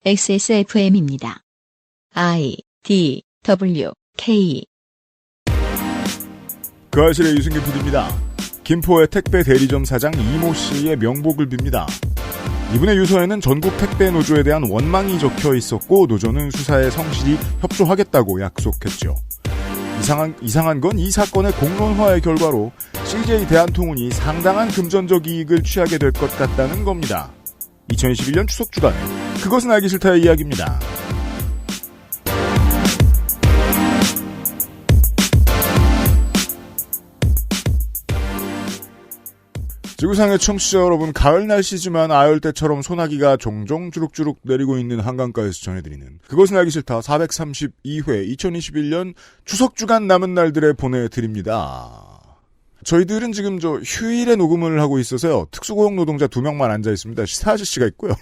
XSFM입니다. I, D, W, K. 그 아실의 유승균 PD입니다. 김포의 택배 대리점 사장 이모 씨의 명복을 빕니다. 이분의 유서에는 전국 택배 노조에 대한 원망이 적혀 있었고 노조는 수사에 성실히 협조하겠다고 약속했죠. 이상한 건 이 사건의 공론화의 결과로 CJ 대한통운이 상당한 금전적 이익을 취하게 될 것 같다는 겁니다. 2021년 추석 주간에 그것은 알기 싫다의 이야기입니다. 지구상의 청취자 여러분, 가을 날씨지만 아열대처럼 소나기가 종종 주룩주룩 내리고 있는 한강가에서 전해드리는 그것은 알기 싫다 432회 2021년 추석주간 남은 날들에 보내드립니다. 저희들은 지금 휴일에 녹음을 하고 있어서요. 특수고용 노동자 2명만 앉아있습니다. 시사 아저씨가 있고요.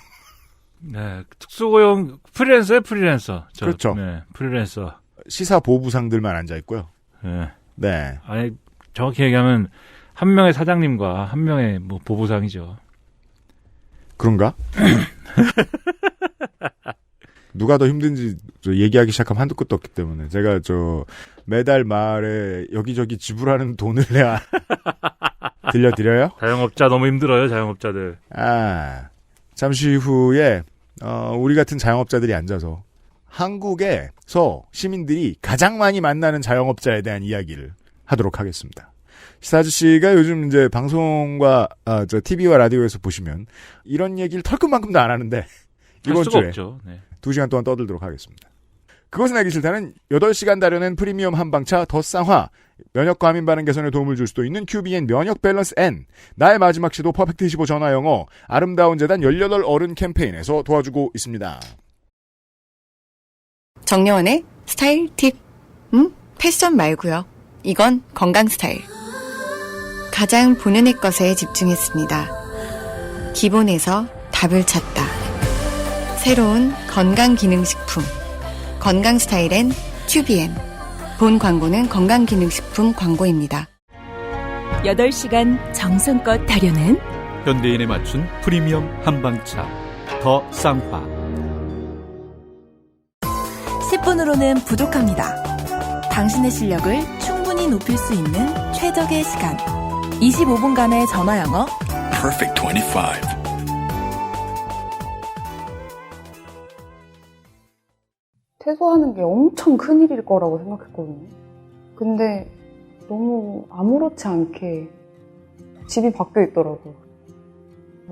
네, 특수고용 프리랜서예요, 프리랜서. 그렇죠. 네, 프리랜서. 시사 보부상들만 앉아있고요. 네. 네. 아니, 정확히 얘기하면 한 명의 사장님과 한 명의 보부상이죠. 그런가? 누가 더 힘든지 얘기하기 시작하면 한두 끝도 없기 때문에 제가 매달 말에 여기저기 지불하는 돈을 내야 들려드려요? 자영업자 너무 힘들어요, 자영업자들. 잠시 후에 우리 같은 자영업자들이 앉아서 한국에서 시민들이 가장 많이 만나는 자영업자에 대한 이야기를 하도록 하겠습니다. 시사 아저씨가 요즘 이제 방송과 TV와 라디오에서 보시면 이런 얘기를 털끝만큼도 안 하는데 이번 주에 없죠. 네. 2시간 동안 떠들도록 하겠습니다. 그것은 알기 싫다는 8시간 다려낸 프리미엄 한방차 더 쌍화, 면역과 과민 반응 개선에 도움을 줄 수도 있는 QBN 면역 밸런스 N, 나의 마지막 시도 퍼펙트 25 전화 영어, 아름다운 재단 18 어른 캠페인에서 도와주고 있습니다. 정려원의 스타일 팁. 패션 말고요. 이건 건강 스타일. 가장 본연의 것에 집중했습니다. 기본에서 답을 찾다. 새로운 건강기능식품. 건강 스타일엔 QBN. 본 광고는 건강기능식품 광고입니다. 8시간 정성껏 다려낸 현대인에 맞춘 프리미엄 한방차 더 쌍화. 10분으로는 부족합니다. 당신의 실력을 충분히 높일 수 있는 최적의 시간. 25분간의 전화 영어 Perfect 25. 퇴소하는 게 엄청 큰일일 거라고 생각했거든요. 근데 너무 아무렇지 않게 집이 바뀌어 있더라고요.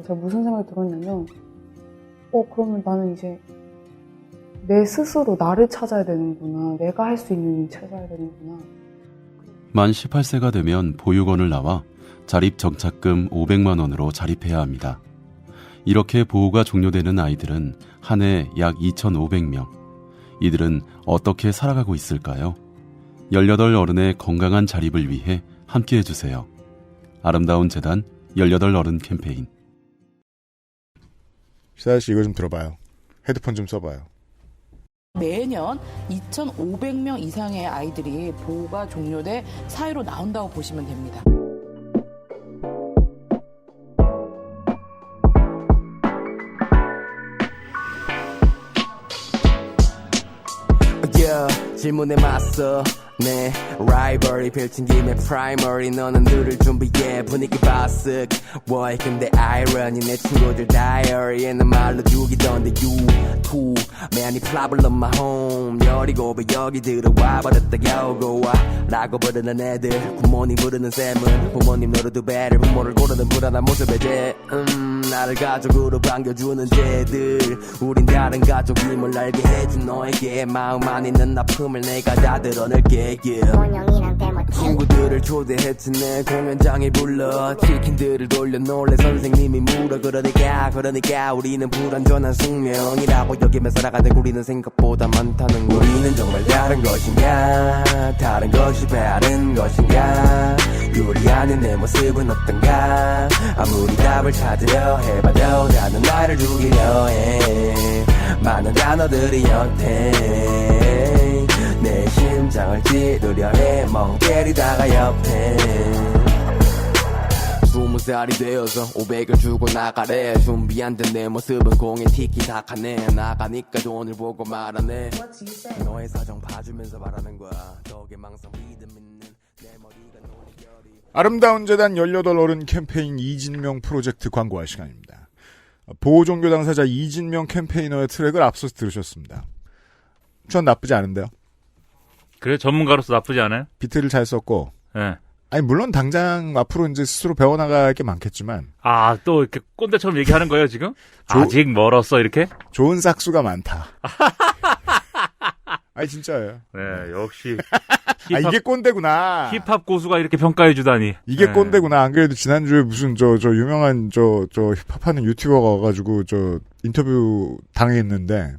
제가 무슨 생각이 들었냐면 그러면 나는 이제 내 스스로 나를 찾아야 되는구나. 내가 할 수 있는 일 찾아야 되는구나. 만 18세가 되면 보육원을 나와 자립정착금 500만 원으로 자립해야 합니다. 이렇게 보호가 종료되는 아이들은 한 해 약 2,500명. 이들은 어떻게 살아가고 있을까요? 18 어른의 건강한 자립을 위해 함께해 주세요. 아름다운 재단 18 어른 캠페인. 시사씨 이거 좀 들어봐요. 헤드폰 좀 써봐요. 매년 2,500명 이상의 아이들이 보호가 종료돼 사회로 나온다고 보시면 됩니다. 질문에 맞서 내 라이벌이 펼친 김에 프라이머리 너는 들을 준비해 분위기 바쓱 월 근데 아이러니 내 친구들 다이어리에는 말로 죽이던데 you many problem my home 17배 여기 들어와 버렸다 겨우고 와 라고 부르는 애들 굿모닝 부르는 쌤은 부모님 노릇 두 배를 부모를 고르는 불안한 모습에 대 나를 가족으로 반겨주는 쟤들 우린 다른 가족임을 알게 해준 너에게 마음 안 있는 아픔을 내가 다 드러낼게 친구들을 초대했지 내 공연장에 불러 치킨들을 돌려 놀래 선생님이 물어 그러니까 우리는 불완전한 숙명이라고 여기면 살아가는 우리는 생각보다 많다는 거 우리는 정말 다른 것인가 다른 것이 바른 것인가 요리하는 내 모습은 어떤가 아무리 답을 찾으려 해봐도 나는 나를 죽이려 해 많은 단어들이 여태 내 심장을 찌르려 해 멍 때리다가 옆에 20살이 되어서 500을 주고 나가래. 준비 안 된 내 모습은 공에 티키타카네. 나가니까 돈을 보고 말하네. 너의 사정 봐주면서 말하는 거야. 덕에 망상 믿음 있는 내 머리가 노래결이. 아름다운 재단 18 어른 캠페인 이진명 프로젝트 광고할 시간입니다. 보호종교 당사자 이진명 캠페이너의 트랙을 앞서서 들으셨습니다. 전 나쁘지 않은데요. 그래, 전문가로서 나쁘지 않아요? 비트를 잘 썼고. 네. 아니, 물론 당장 앞으로 이제 스스로 배워나갈 게 많겠지만. 아, 또 이렇게 꼰대처럼 얘기하는 거예요, 지금? 아직 멀었어, 이렇게? 좋은 싹수가 많다. 아니, 진짜예요. 네, 역시. 아, 이게 꼰대구나. 힙합 고수가 이렇게 평가해주다니. 이게 네. 꼰대구나. 안 그래도 지난주에 무슨 유명한 힙합하는 유튜버가 와가지고 인터뷰 당했는데,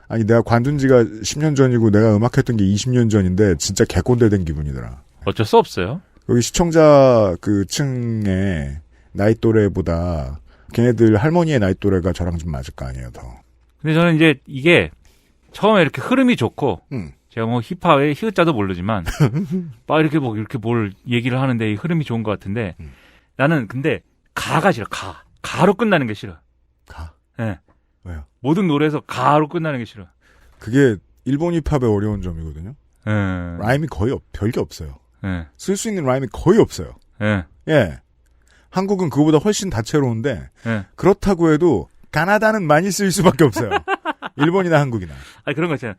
아니, 내가 관둔 지가 10년 전이고 내가 음악했던 게 20년 전인데, 진짜 개꼰대 된 기분이더라. 어쩔 수 없어요. 여기 시청자 층의 나이 또래보다 걔네들 할머니의 나이 또래가 저랑 좀 맞을 거 아니에요, 더. 근데 저는 이제 이게 처음에 이렇게 흐름이 좋고, 제가 뭐 힙합의 히읗자도 모르지만, 막 이렇게 뭘 얘기를 하는데 이 흐름이 좋은 것 같은데, 나는 근데 가가 싫어, 가. 가로 끝나는 게 싫어. 가? 네. 왜요? 모든 노래에서 가로 끝나는 게 싫어. 그게 일본 힙합의 어려운 점이거든요. 네. 라임이 거의 별게 없어요. 네. 쓸 수 있는 라임이 거의 없어요. 네. 예. 한국은 그거보다 훨씬 다채로운데, 네. 그렇다고 해도 가나다는 많이 쓰일 수밖에 없어요. 일본이나 한국이나. 아니, 그런 거 있잖아요.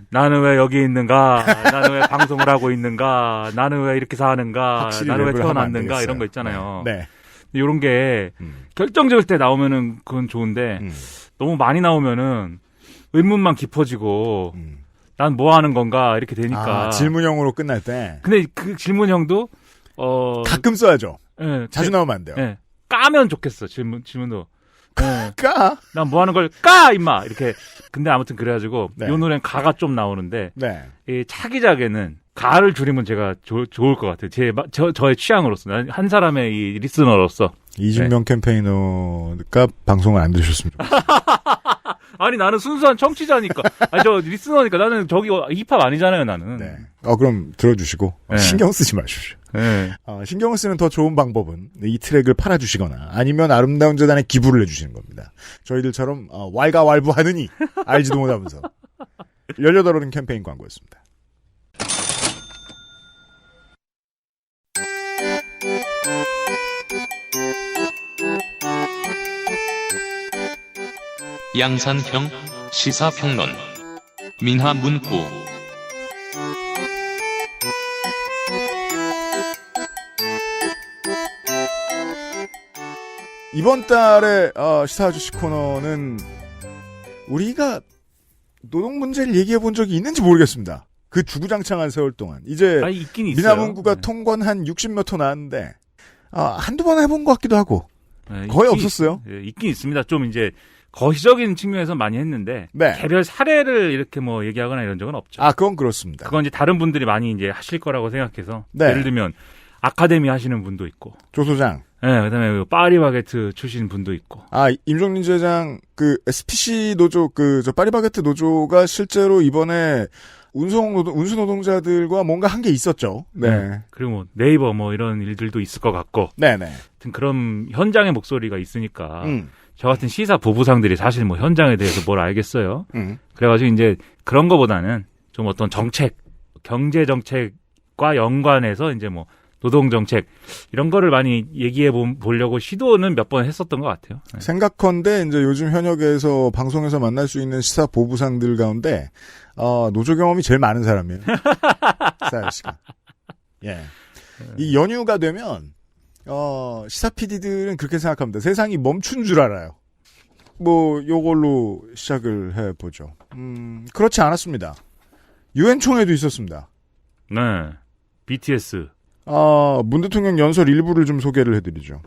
나는 왜 여기 있는가? 나는 왜 방송을 하고 있는가? 나는 왜 이렇게 사는가? 나는 왜 태어났는가? 이런 거 있잖아요. 네. 이런 게 결정적일 때 나오면은 그건 좋은데 너무 많이 나오면은 의문만 깊어지고 난 뭐 하는 건가 이렇게 되니까. 질문형으로 끝날 때. 근데 그 질문형도 가끔 써야죠. 네, 자주 나오면 안 돼요. 네, 까면 좋겠어. 질문도. 네. 까? 난 뭐 하는 걸 까 임마 이렇게. 근데 아무튼 그래가지고 네. 이 노래는 가가 좀 나오는데 네. 이 차기작에는 가를 줄이면 제가 좋을 것 같아요. 저의 취향으로서 한 사람의 이 리스너로서. 이진명 캠페이너가 방송을 안 들으셨으면 좋겠어요. 아니 나는 순수한 청취자니까. 아니 저 리스너니까 나는 저기 힙합 아니잖아요 나는. 네. 그럼 들어주시고 네. 신경 쓰지 마십시오. 네. 신경을 쓰는 더 좋은 방법은 이 트랙을 팔아주시거나 아니면 아름다운 재단에 기부를 해주시는 겁니다. 저희들처럼 왈가왈부하느니 알지도 못하면서 18어른 캠페인 광고였습니다. 양산형 시사평론 민하문구 이번 달의 시사 아저씨 코너는 우리가 노동 문제를 얘기해 본 적이 있는지 모르겠습니다. 그 주구장창한 세월 동안. 이제 있긴 있어요. 미나문구가 통관 한 60몇 호 나왔는데 한두 번 해본 것 같기도 하고 거의 없었어요. 있긴 있습니다. 좀 이제 거시적인 측면에서 많이 했는데 네. 개별 사례를 이렇게 뭐 얘기하거나 이런 적은 없죠. 그건 그렇습니다. 그건 이제 다른 분들이 많이 이제 하실 거라고 생각해서 네. 예를 들면 아카데미 하시는 분도 있고 조 소장. 네, 그다음에 파리바게트 출신 분도 있고. 임종린 제장 SPC 노조 저 파리바게트 노조가 실제로 이번에 운수 노동자들과 뭔가 한 게 있었죠. 네. 그리고 뭐 네이버 뭐 이런 일들도 있을 것 같고. 네네. 하여튼 그런 현장의 목소리가 있으니까. 저 같은 시사 보부상들이 사실 뭐 현장에 대해서 뭘 알겠어요. 그래가지고 이제 그런 거보다는 좀 어떤 정책, 경제 정책과 연관해서 이제 뭐 노동 정책 이런 거를 많이 얘기해 보려고 시도는 몇 번 했었던 것 같아요. 네. 생각컨대 이제 요즘 현역에서 방송에서 만날 수 있는 시사 보부상들 가운데 노조 경험이 제일 많은 사람이에요. 시사 씨가. 예. 이 연휴가 되면 시사 PD들은 그렇게 생각합니다. 세상이 멈춘 줄 알아요. 뭐 요걸로 시작을 해보죠. 그렇지 않았습니다. 유엔 총회도 있었습니다. 네. BTS. 문 대통령 연설 일부를 좀 소개를 해드리죠.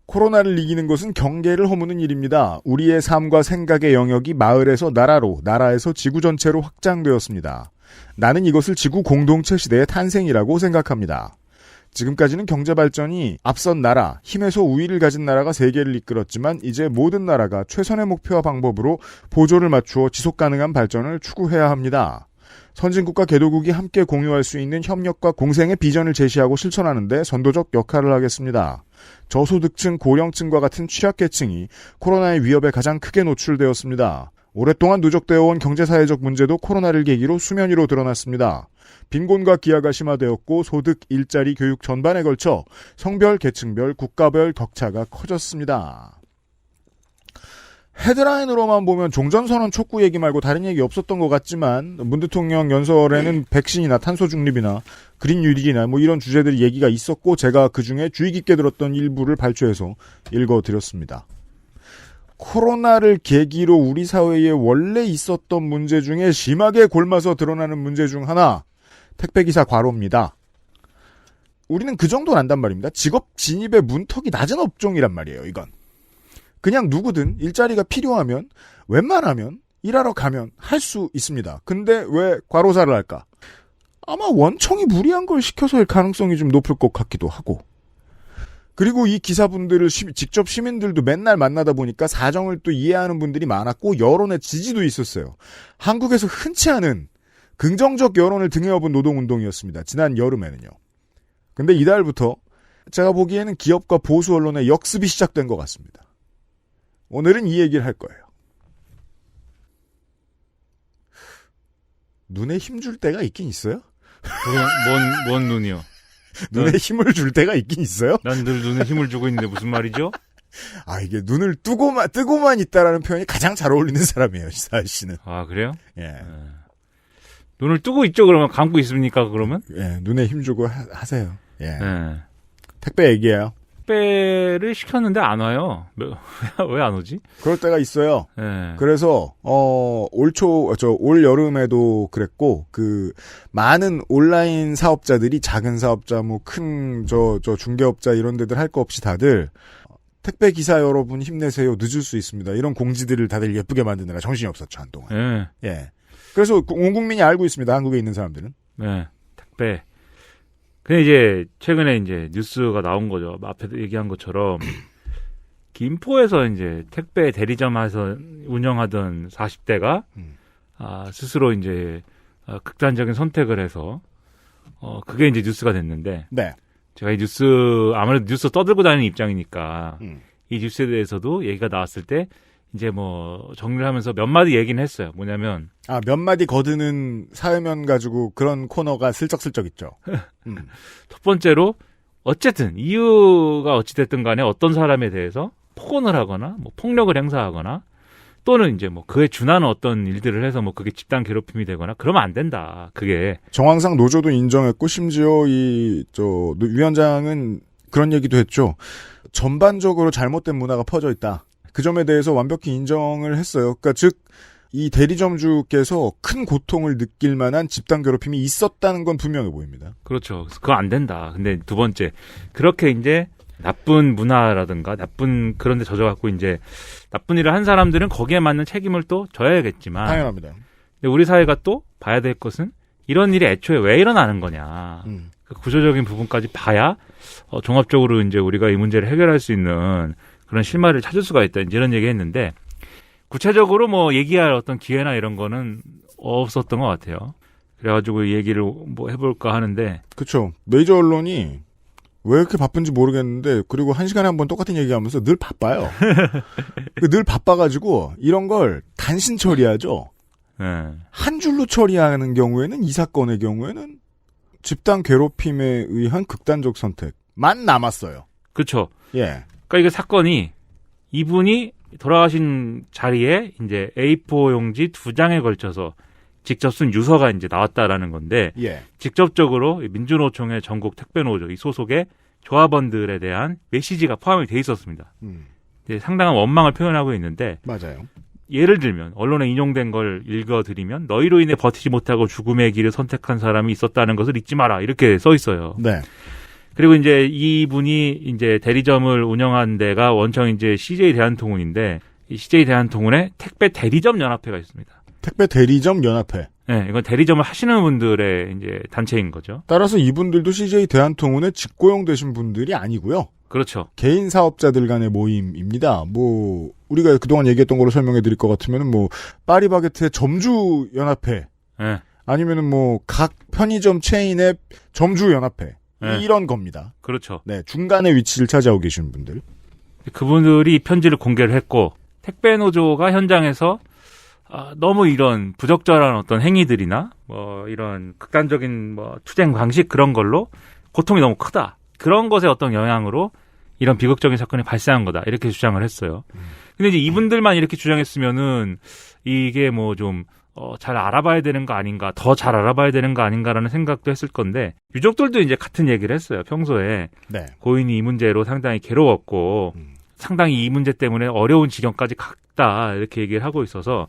코로나를 이기는 것은 경계를 허무는 일입니다. 우리의 삶과 생각의 영역이 마을에서 나라로, 나라에서 지구 전체로 확장되었습니다. 나는 이것을 지구 공동체 시대의 탄생이라고 생각합니다. 지금까지는 경제발전이 앞선 나라, 힘에서 우위를 가진 나라가 세계를 이끌었지만 이제 모든 나라가 최선의 목표와 방법으로 보조를 맞추어 지속가능한 발전을 추구해야 합니다. 선진국과 개도국이 함께 공유할 수 있는 협력과 공생의 비전을 제시하고 실천하는 데 선도적 역할을 하겠습니다. 저소득층, 고령층과 같은 취약계층이 코로나의 위협에 가장 크게 노출되었습니다. 오랫동안 누적되어 온 경제사회적 문제도 코로나를 계기로 수면 위로 드러났습니다. 빈곤과 기아가 심화되었고 소득, 일자리, 교육 전반에 걸쳐 성별, 계층별, 국가별 격차가 커졌습니다. 헤드라인으로만 보면 종전선언 촉구 얘기 말고 다른 얘기 없었던 것 같지만 문 대통령 연설에는 백신이나 탄소 중립이나 그린 뉴딜이나 뭐 이런 주제들 얘기가 있었고 제가 그중에 주의 깊게 들었던 일부를 발췌해서 읽어드렸습니다. 코로나를 계기로 우리 사회에 원래 있었던 문제 중에 심하게 골마서 드러나는 문제 중 하나, 택배기사 과로입니다. 우리는 그 정도는 안단 말입니다. 직업 진입의 문턱이 낮은 업종이란 말이에요, 이건. 그냥 누구든 일자리가 필요하면 웬만하면 일하러 가면 할 수 있습니다. 근데 왜 과로사를 할까? 아마 원청이 무리한 걸 시켜서일 가능성이 좀 높을 것 같기도 하고. 그리고 이 기사분들을 직접 시민들도 맨날 만나다 보니까 사정을 또 이해하는 분들이 많았고 여론의 지지도 있었어요. 한국에서 흔치 않은 긍정적 여론을 등에 업은 노동운동이었습니다. 지난 여름에는요. 근데 이달부터 제가 보기에는 기업과 보수 언론의 역습이 시작된 것 같습니다. 오늘은 이 얘기를 할 거예요. 눈에 힘 줄 때가 있긴 있어요? 뭔 눈이요? 눈에 힘을 줄 때가 있긴 있어요? 난 늘 눈에 힘을 주고 있는데 무슨 말이죠? 아, 이게 눈을 뜨고만 있다라는 표현이 가장 잘 어울리는 사람이에요, 사실 씨는. 아, 그래요? 예. 눈을 뜨고 있죠, 그러면? 감고 있습니까, 그러면? 예, 눈에 힘 주고 하세요. 예. 예. 택배 얘기예요. 택배를 시켰는데 안 와요. 왜 안 오지? 그럴 때가 있어요. 예. 그래서, 올 여름에도 그랬고, 많은 온라인 사업자들이 작은 사업자, 중개업자 이런 데들 할 거 없이 다들, 택배 기사 여러분 힘내세요. 늦을 수 있습니다. 이런 공지들을 다들 예쁘게 만드느라 정신이 없었죠, 한동안. 예. 예. 그래서 온 국민이 알고 있습니다. 한국에 있는 사람들은. 네. 택배. 근데 이제 최근에 이제 뉴스가 나온 거죠. 앞에도 얘기한 것처럼 김포에서 이제 택배 대리점에서 운영하던 40대가 스스로 이제 극단적인 선택을 해서 그게 이제 뉴스가 됐는데 네. 제가 이 아무래도 뉴스 떠들고 다니는 입장이니까 이 뉴스에 대해서도 얘기가 나왔을 때 이제 뭐 정리를 하면서 몇 마디 얘기는 했어요. 뭐냐면 몇 마디 거드는 사회면 가지고 그런 코너가 슬쩍슬쩍 있죠. 첫 번째로 어쨌든 이유가 어찌됐든 간에 어떤 사람에 대해서 폭언을 하거나 뭐 폭력을 행사하거나 또는 이제 뭐 그에 준하는 어떤 일들을 해서 뭐 그게 집단 괴롭힘이 되거나 그러면 안 된다. 그게 정황상 노조도 인정했고 심지어 위원장은 그런 얘기도 했죠. 전반적으로 잘못된 문화가 퍼져 있다. 그 점에 대해서 완벽히 인정을 했어요. 그러니까 즉 이 대리점주께서 큰 고통을 느낄 만한 집단 괴롭힘이 있었다는 건 분명해 보입니다. 그렇죠. 그거 안 된다. 근데 두 번째 그렇게 이제 나쁜 문화라든가 나쁜 그런 데 젖어갖고 이제 나쁜 일을 한 사람들은 거기에 맞는 책임을 또 져야겠지만 당연합니다. 근데 우리 사회가 또 봐야 될 것은 이런 일이 애초에 왜 일어나는 거냐. 그 구조적인 부분까지 봐야 종합적으로 이제 우리가 이 문제를 해결할 수 있는 그런 실마리를 찾을 수가 있다. 이제 이런 얘기 했는데 구체적으로 뭐 얘기할 어떤 기회나 이런 거는 없었던 것 같아요. 그래가지고 이 얘기를 뭐 해볼까 하는데. 그렇죠. 메이저 언론이 왜 이렇게 바쁜지 모르겠는데 그리고 1시간에 한 번 똑같은 얘기하면서 늘 바빠요. 늘 바빠가지고 이런 걸 단신 처리하죠. 네. 한 줄로 처리하는 경우에는 이 사건의 경우에는 집단 괴롭힘에 의한 극단적 선택만 남았어요. 그렇죠. 예. 그러니까 이게 사건이 이분이 돌아가신 자리에 이제 A4 용지 2장에 걸쳐서 직접 쓴 유서가 이제 나왔다라는 건데 예. 직접적으로 민주노총의 전국 택배노조 이 소속의 조합원들에 대한 메시지가 포함이 돼 있었습니다. 상당한 원망을 표현하고 있는데 맞아요. 예를 들면 언론에 인용된 걸 읽어드리면 너희로 인해 버티지 못하고 죽음의 길을 선택한 사람이 있었다는 것을 잊지 마라 이렇게 써 있어요. 네. 그리고 이제 이분이 이제 대리점을 운영한 데가 원청 이제 CJ 대한통운인데 이 CJ 대한통운에 택배 대리점 연합회가 있습니다. 택배 대리점 연합회. 네, 이건 대리점을 하시는 분들의 이제 단체인 거죠. 따라서 이분들도 CJ 대한통운에 직고용되신 분들이 아니고요. 그렇죠. 개인 사업자들 간의 모임입니다. 뭐 우리가 그동안 얘기했던 걸로 설명해 드릴 것 같으면 뭐 파리바게트의 점주 연합회. 네. 아니면은 뭐 각 편의점 체인의 점주 연합회 네. 이런 겁니다. 그렇죠. 네, 중간의 위치를 차지하고 계시는 분들. 그분들이 편지를 공개를 했고 택배 노조가 현장에서 너무 이런 부적절한 어떤 행위들이나 뭐 이런 극단적인 뭐 투쟁 방식 그런 걸로 고통이 너무 크다. 그런 것의 어떤 영향으로 이런 비극적인 사건이 발생한 거다. 이렇게 주장을 했어요. 근데 이제 이분들만 이렇게 주장했으면은 이게 뭐 좀 잘 알아봐야 되는 거 아닌가, 더 잘 알아봐야 되는 거 아닌가라는 생각도 했을 건데 유족들도 이제 같은 얘기를 했어요. 평소에 네. 고인이 이 문제로 상당히 괴로웠고 상당히 이 문제 때문에 어려운 지경까지 갔다 이렇게 얘기를 하고 있어서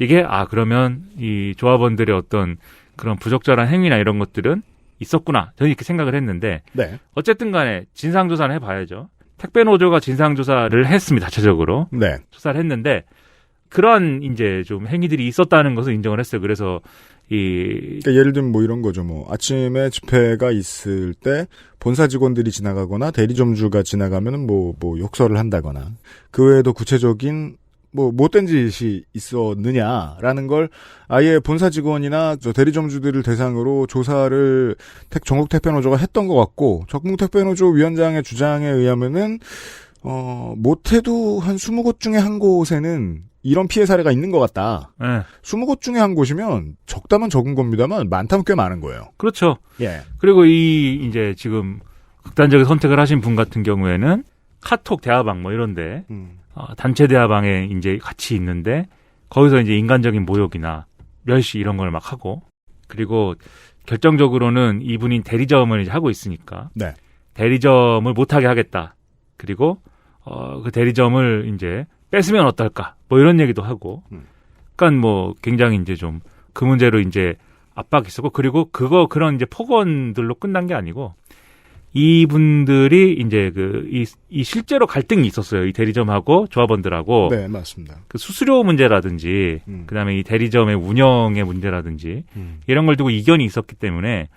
이게 그러면 이 조합원들의 어떤 그런 부적절한 행위나 이런 것들은 있었구나 저는 이렇게 생각을 했는데 네. 어쨌든 간에 진상조사는 해봐야죠. 택배노조가 진상조사를 했습니다. 자체적으로 네. 조사를 했는데 그런 이제 좀 행위들이 있었다는 것을 인정을 했어요. 그래서 그러니까 예를 들면 뭐 이런 거죠. 뭐 아침에 집회가 있을 때 본사 직원들이 지나가거나 대리점주가 지나가면은 뭐 욕설을 한다거나 그 외에도 구체적인 뭐 못된 짓이 있었느냐라는 걸 아예 본사 직원이나 대리점주들을 대상으로 조사를 전국 택배노조가 했던 것 같고 전국 택배노조 위원장의 주장에 의하면은 못해도 한 20곳 중에 한 곳에는 이런 피해 사례가 있는 것 같다. 네. 20곳 중에 한 곳이면 적다면 적은 겁니다만 많다면 꽤 많은 거예요. 그렇죠. 예. 그리고 이제 지금 극단적인 선택을 하신 분 같은 경우에는 카톡 대화방 뭐 이런데 단체 대화방에 이제 같이 있는데 거기서 이제 인간적인 모욕이나 멸시 이런 걸 막 하고 그리고 결정적으로는 이분이 대리점을 이제 하고 있으니까 네. 대리점을 못하게 하겠다. 그리고 그 대리점을 이제 뺏으면 어떨까? 뭐 이런 얘기도 하고. 그러니까 뭐 굉장히 이제 좀 그 문제로 이제 압박이 있었고 그리고 그런 이제 폭언들로 끝난 게 아니고 이분들이 이제 이 실제로 갈등이 있었어요. 이 대리점하고 조합원들하고. 네, 맞습니다. 그 수수료 문제라든지 그다음에 이 대리점의 운영의 문제라든지 이런 걸 두고 이견이 있었기 때문에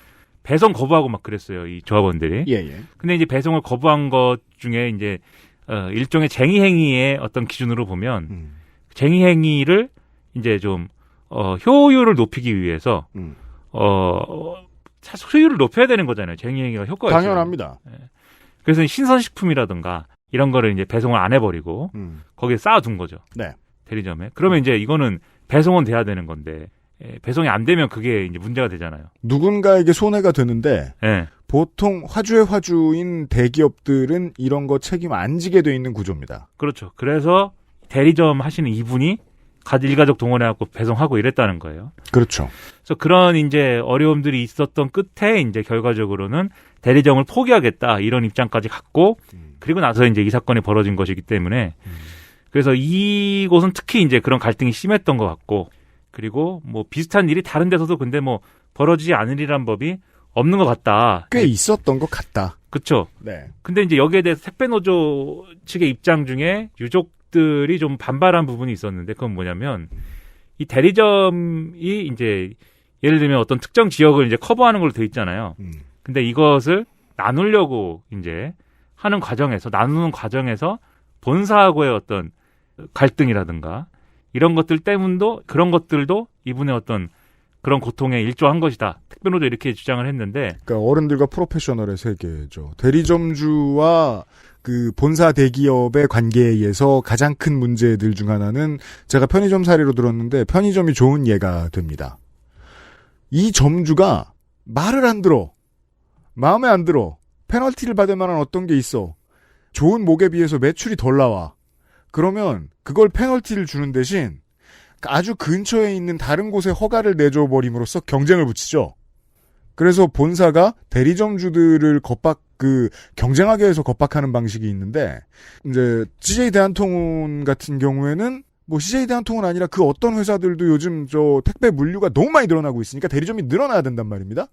배송 거부하고 막 그랬어요. 이 조합원들이. 예. 근데 이제 배송을 거부한 것 중에 이제 일종의 쟁의 행위의 어떤 기준으로 보면 쟁의 행위를 이제 좀 효율을 높이기 위해서 효율을 높여야 되는 거잖아요. 쟁의 행위가 효과가 당연합니다. 그래서 신선식품이라든가 이런 거를 이제 배송을 안 해버리고 거기에 쌓아둔 거죠. 네. 대리점에. 그러면 이제 이거는 배송은 돼야 되는 건데 배송이 안 되면 그게 이제 문제가 되잖아요. 누군가에게 손해가 되는데 네. 보통 화주의 화주인 대기업들은 이런 거 책임 안 지게 돼 있는 구조입니다. 그렇죠. 그래서 대리점 하시는 이분이 일가족 동원해갖고 배송하고 이랬다는 거예요. 그렇죠. 그래서 그런 이제 어려움들이 있었던 끝에 이제 결과적으로는 대리점을 포기하겠다 이런 입장까지 갖고 그리고 나서 이제 이 사건이 벌어진 것이기 때문에 그래서 이곳은 특히 이제 그런 갈등이 심했던 것 같고 그리고 뭐 비슷한 일이 다른 데서도 근데 뭐 벌어지지 않으리란 법이 없는 것 같다. 꽤 있었던 것 같다. 그렇죠. 네. 근데 이제 여기에 대해서 택배노조 측의 입장 중에 유족들이 좀 반발한 부분이 있었는데 그건 뭐냐면 이 대리점이 이제 예를 들면 어떤 특정 지역을 이제 커버하는 걸로 돼 있잖아요. 근데 이것을 나누려고 이제 나누는 과정에서 본사하고의 어떤 갈등이라든가 이런 것들 때문도 그런 것들도 이분의 어떤 그런 고통에 일조한 것이다. 택배노조 이렇게 주장을 했는데 그러니까 어른들과 프로페셔널의 세계죠. 대리점주와 그 본사 대기업의 관계에 의해서 가장 큰 문제들 중 하나는 제가 편의점 사례로 들었는데 편의점이 좋은 예가 됩니다. 이 점주가 말을 안 들어. 마음에 안 들어. 페널티를 받을 만한 어떤 게 있어. 좋은 목에 비해서 매출이 덜 나와. 그러면 그걸 페널티를 주는 대신 아주 근처에 있는 다른 곳에 허가를 내줘버림으로써 경쟁을 붙이죠. 그래서 본사가 대리점주들을 경쟁하게 해서 겁박하는 방식이 있는데, 이제, CJ 대한통운 같은 경우에는, 뭐, CJ 대한통운 아니라 그 어떤 회사들도 요즘 택배 물류가 너무 많이 늘어나고 있으니까 대리점이 늘어나야 된단 말입니다.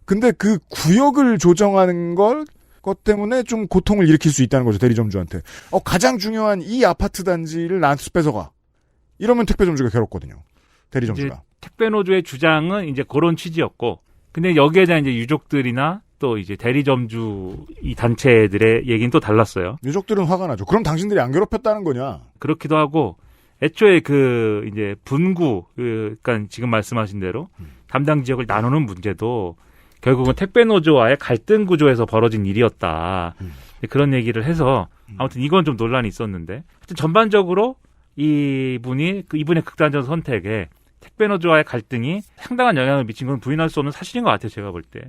근데 그 구역을 조정하는 것 때문에 좀 고통을 일으킬 수 있다는 거죠, 대리점주한테. 가장 중요한 이 아파트 단지를 나한테 뺏어가. 이러면 택배점주가 괴롭거든요. 대리점주가. 택배노조의 주장은 이제 그런 취지였고, 근데 여기에 대한 이제 유족들이나 또 이제 대리점주 이 단체들의 얘기는 또 달랐어요. 유족들은 화가 나죠. 그럼 당신들이 안 괴롭혔다는 거냐? 그렇기도 하고, 애초에 그 이제 분구, 그러니까 지금 말씀하신 대로 담당 지역을 나누는 문제도 결국은 택배 노조와의 갈등 구조에서 벌어진 일이었다. 그런 얘기를 해서 아무튼 이건 좀 논란이 있었는데 하여튼 전반적으로 이분의 극단적 선택에 택배 노조와의 갈등이 상당한 영향을 미친 건 부인할 수 없는 사실인 것 같아요. 제가 볼 때.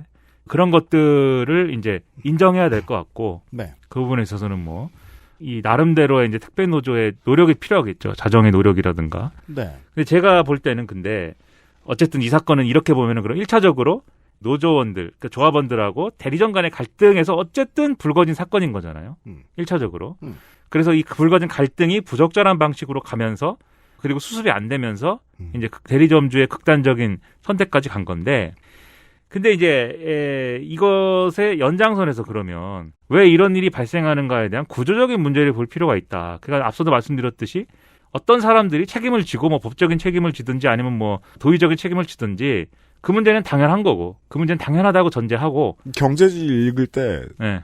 그런 것들을 이제 인정해야 될 것 같고 네. 그 부분에 있어서는 뭐 이 나름대로의 이제 택배 노조의 노력이 필요하겠죠. 자정의 노력이라든가. 네. 근데 제가 볼 때는 근데 어쨌든 이 사건은 이렇게 보면은 그럼 1차적으로 노조원들, 그러니까 조합원들하고 대리점 간의 갈등에서 어쨌든 불거진 사건인 거잖아요. 1차적으로. 그래서 이 불거진 갈등이 부적절한 방식으로 가면서 그리고 수습이 안 되면서 이제 대리점주의 극단적인 선택까지 간 건데 근데 이제 이것의 연장선에서 그러면 왜 이런 일이 발생하는가에 대한 구조적인 문제를 볼 필요가 있다. 그러니까 앞서도 말씀드렸듯이 어떤 사람들이 책임을 지고 뭐 법적인 책임을 지든지 아니면 뭐 도의적인 책임을 지든지 그 문제는 당연한 거고 그 문제는 당연하다고 전제하고 경제지 읽을 때 네.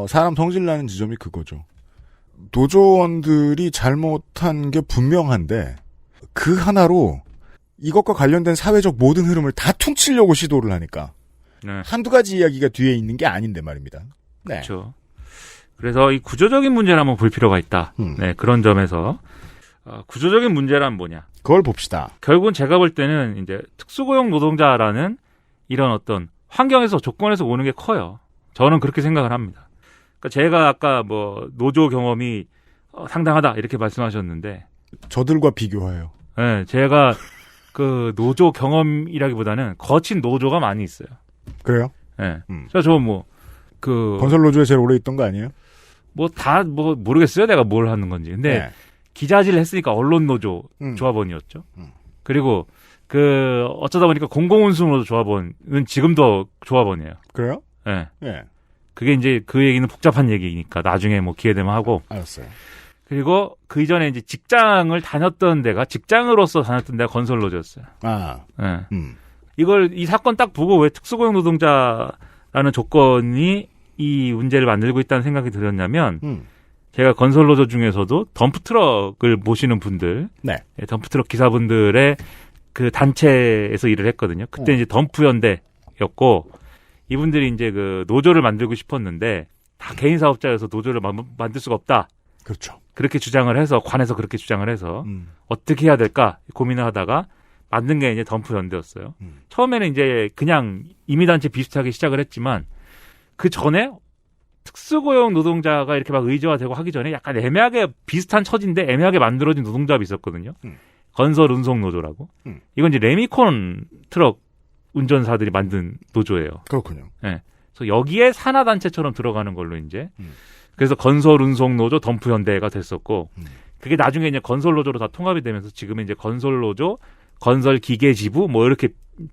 사람 성질 나는 지점이 그거죠. 노조원들이 잘못한 게 분명한데 그 하나로 이것과 관련된 사회적 모든 흐름을 다 퉁치려고 시도를 하니까 네. 한두 가지 이야기가 뒤에 있는 게 아닌데 말입니다. 네. 그렇죠. 그래서 이 구조적인 문제를 한번 볼 필요가 있다. 네, 그런 점에서 구조적인 문제란 뭐냐? 그걸 봅시다. 결국은 제가 볼 때는 이제 특수고용 노동자라는 이런 어떤 환경에서 조건에서 오는 게 커요. 저는 그렇게 생각을 합니다. 그러니까 제가 아까 뭐 노조 경험이 상당하다 이렇게 말씀하셨는데 저들과 비교해요. 네, 제가 그 노조 경험이라기보다는 거친 노조가 많이 있어요. 그래요? 네. 저 뭐 그 건설 노조에 제일 오래 있던 거 아니에요? 뭐 다 뭐 모르겠어요. 내가 뭘 하는 건지. 근데 네. 기자질 했으니까 언론 노조 조합원이었죠. 그리고 그 어쩌다 보니까 공공운수 노조 조합원은 지금도 조합원이에요. 그래요? 네. 네. 그게 이제 그 얘기는 복잡한 얘기니까 나중에 뭐 기회 되면 하고. 알았어요. 그리고 그 이전에 이제 직장을 다녔던 데가 직장으로서 다녔던 데가 건설 노조였어요. 아. 네. 이 사건 딱 보고 왜 특수고용 노동자라는 조건이 이 문제를 만들고 있다는 생각이 들었냐면 제가 건설 노조 중에서도 덤프트럭을 모시는 분들, 네. 덤프트럭 기사분들의 그 단체에서 일을 했거든요. 그때 이제 덤프연대였고 이분들이 이제 그 노조를 만들고 싶었는데 다 개인 사업자여서 노조를 만들 수가 없다. 그렇죠. 그렇게 주장을 해서 관에서 그렇게 주장을 해서 어떻게 해야 될까 고민을 하다가 만든 게 이제 덤프연대였어요. 처음에는 이제 그냥 임의단체 비슷하게 시작을 했지만 그 전에 특수고용 노동자가 이렇게 막 의제화되고 하기 전에 약간 애매하게 비슷한 처지인데 애매하게 만들어진 노동조합이 있었거든요. 건설 운송 노조라고. 이건 이제 레미콘 트럭 운전사들이 만든 노조예요. 그렇군요. 네. 그래서 여기에 산하단체처럼 들어가는 걸로 이제. 그래서 건설 운송 노조 덤프현대가 됐었고 그게 나중에 이제 건설 노조로 다 통합이 되면서 지금은 이제 건설 노조, 건설 기계지부 뭐 이렇게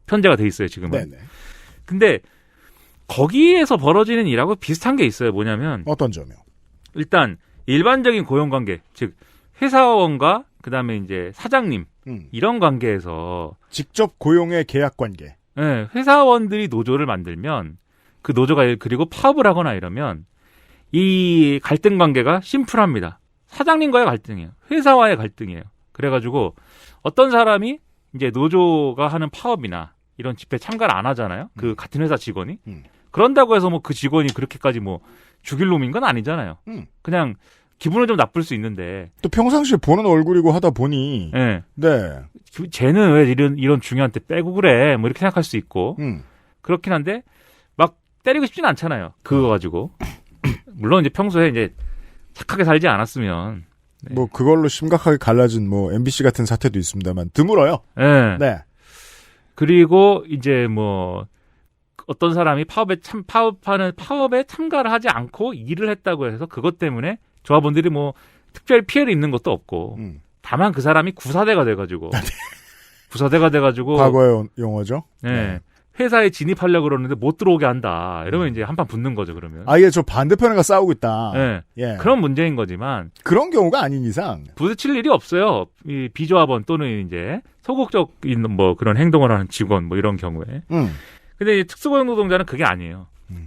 편제가 돼 있어요, 지금은. 네네. 근데 거기에서 벌어지는 일하고 비슷한 게 있어요. 뭐냐면 어떤 점이요? 일단 일반적인 고용 관계, 즉 회사원과 그다음에 이제 사장님 이런 관계에서 직접 고용의 계약 관계. 네, 회사원들이 노조를 만들면 그 노조가 그리고 파업을 하거나 이러면 이 갈등 관계가 심플합니다. 사장님과의 갈등이에요. 회사와의 갈등이에요. 그래가지고 어떤 사람이 이제 노조가 하는 파업이나 이런 집회 참가를 안 하잖아요. 그 같은 회사 직원이. 그런다고 해서 뭐 그 직원이 그렇게까지 뭐 죽일 놈인 건 아니잖아요. 그냥 기분은 좀 나쁠 수 있는데. 또 평상시에 보는 얼굴이고 하다 보니. 네. 네. 쟤는 왜 이런 중요한 때 빼고 그래. 뭐 이렇게 생각할 수 있고. 그렇긴 한데 막 때리고 싶진 않잖아요. 그거 가지고. 물론 이제 평소에 이제 착하게 살지 않았으면. 네. 뭐 그걸로 심각하게 갈라진 뭐 MBC 같은 사태도 있습니다만 드물어요. 네. 네. 그리고 이제 뭐 어떤 사람이 파업에 참가를 하지 않고 일을 했다고 해서 그것 때문에 조합원들이 뭐 특별 피해를 입는 것도 없고 다만 그 사람이 구사대가 돼가지고 과거의 용어죠. 네. 회사에 진입하려고 그러는데 못 들어오게 한다. 이러면 이제 한판 붙는 거죠, 그러면. 아예 저 반대편에 가 싸우고 있다. 네. 예. 그런 문제인 거지만. 그런 경우가 아닌 이상. 부딪힐 일이 없어요. 이 비조합원 또는 이제 소극적인 뭐 그런 행동을 하는 직원 뭐 이런 경우에. 근데 특수고용 노동자는 그게 아니에요.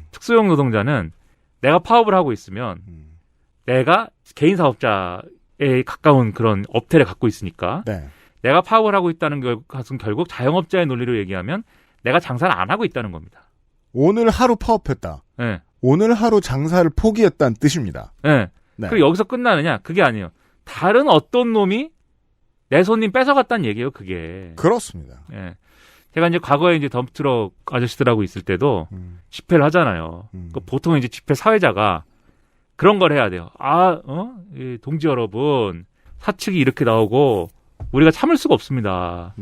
특수고용 노동자는 내가 파업을 하고 있으면 내가 개인 사업자가 가까운 그런 업태를 갖고 있으니까 네. 내가 파업을 하고 있다는 것은 결국 자영업자의 논리로 얘기하면 내가 장사를 안 하고 있다는 겁니다. 오늘 하루 파업했다. 네. 오늘 하루 장사를 포기했다는 뜻입니다. 네. 네. 그리고 여기서 끝나느냐? 그게 아니에요. 다른 어떤 놈이 내 손님 뺏어갔다는 얘기예요, 그게. 그렇습니다. 예. 제가 이제 과거에 이제 덤프트럭 아저씨들하고 있을 때도 집회를 하잖아요. 보통 이제 집회 사회자가 그런 걸 해야 돼요. 이 동지 여러분, 사측이 이렇게 나오고 우리가 참을 수가 없습니다.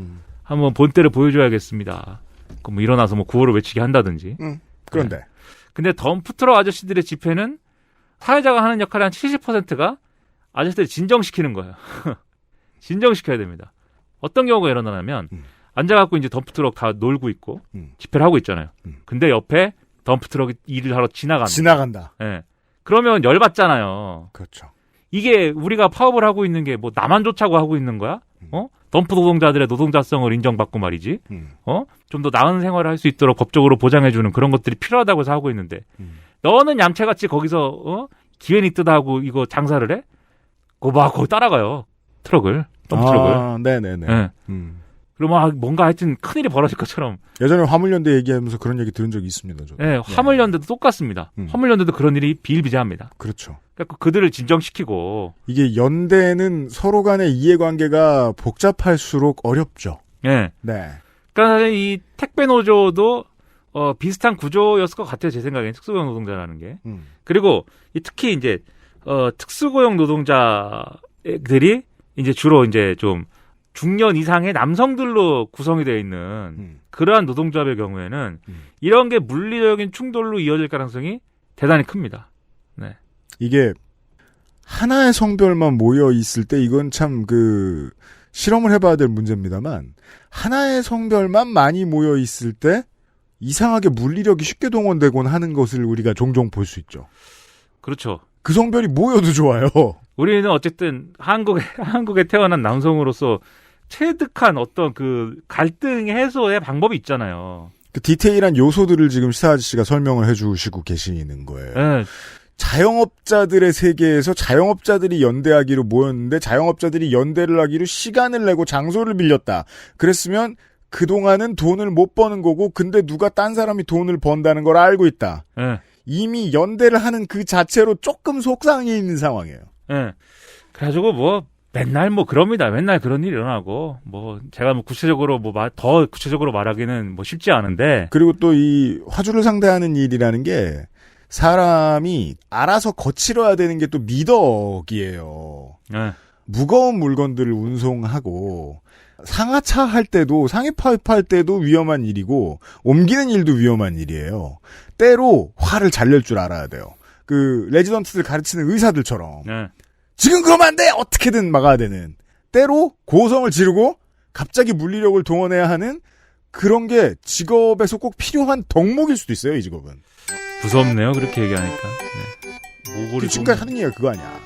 한번 본때를 보여줘야겠습니다. 뭐 일어나서 뭐 구호를 외치게 한다든지. 그런데. 네. 근데 덤프트럭 아저씨들의 집회는 사회자가 하는 역할의 한 70%가 아저씨들을 진정시키는 거예요. 진정시켜야 됩니다. 어떤 경우가 일어나냐면 앉아갖고 이제 덤프트럭 다 놀고 있고 집회를 하고 있잖아요. 근데 옆에 덤프트럭이 일을 하러 지나간다. 예. 그러면 열받잖아요. 그렇죠. 이게 우리가 파업을 하고 있는 게 뭐 나만 좋자고 하고 있는 거야? 덤프 노동자들의 노동자성을 인정받고 말이지. 좀 더 나은 생활을 할 수 있도록 법적으로 보장해주는 그런 것들이 필요하다고 해서 하고 있는데 너는 얌체같이 거기서 기회니 뜨다하고 이거 장사를 해? 거기 따라가요. 덤프트럭을. 네네네. 네. 그러면 뭔가 하여튼 큰일이 벌어질 것처럼. 예전에 화물연대 얘기하면서 그런 얘기 들은 적이 있습니다. 저도. 네, 화물연대도 똑같습니다. 화물연대도 그런 일이 비일비재합니다. 그렇죠. 그러니까 그들을 진정시키고. 이게 연대는 서로 간의 이해관계가 복잡할수록 어렵죠. 네. 네. 그러니까 이 택배 노조도 비슷한 구조였을 것 같아요. 제 생각엔 특수고용 노동자라는 게. 그리고 특히 이제 특수고용 노동자들이 이제 주로 이제 좀 중년 이상의 남성들로 구성이 되어 있는 그러한 노동조합의 경우에는 이런 게 물리적인 충돌로 이어질 가능성이 대단히 큽니다. 네. 이게 하나의 성별만 모여 있을 때 이건 참 실험을 해봐야 될 문제입니다만 하나의 성별만 많이 모여 있을 때 이상하게 물리력이 쉽게 동원되곤 하는 것을 우리가 종종 볼 수 있죠. 그렇죠. 그 성별이 모여도 좋아요. 우리는 어쨌든 한국에 태어난 남성으로서 체득한 어떤 그 갈등 해소의 방법이 있잖아요. 그 디테일한 요소들을 지금 시사 아저씨가 설명을 해주시고 계시는 거예요. 네. 자영업자들의 세계에서 자영업자들이 연대하기로 모였는데 자영업자들이 연대를 하기로 시간을 내고 장소를 빌렸다. 그랬으면 그동안은 돈을 못 버는 거고 근데 누가 딴 사람이 돈을 번다는 걸 알고 있다. 네. 이미 연대를 하는 그 자체로 조금 속상해 있는 상황이에요. 네. 그래가지고 맨날 그럽니다. 맨날 그런 일이 일어나고 제가 구체적으로 더 구체적으로 말하기는 쉽지 않은데. 그리고 또 이 화주를 상대하는 일이라는 게 사람이 알아서 거칠어야 되는 게 또 미덕이에요. 네. 무거운 물건들을 운송하고 상하차 할 때도 상해 파업할 때도 위험한 일이고 옮기는 일도 위험한 일이에요. 때로 화를 잘 낼 줄 알아야 돼요. 레지던트들 가르치는 의사들처럼. 네. 지금 그러면 안 돼! 어떻게든 막아야 되는. 때로 고성을 지르고 갑자기 물리력을 동원해야 하는 그런 게 직업에서 꼭 필요한 덕목일 수도 있어요, 이 직업은. 무섭네요, 그렇게 얘기하니까. 네. 지금까지 하는 얘기가 그거 아니야.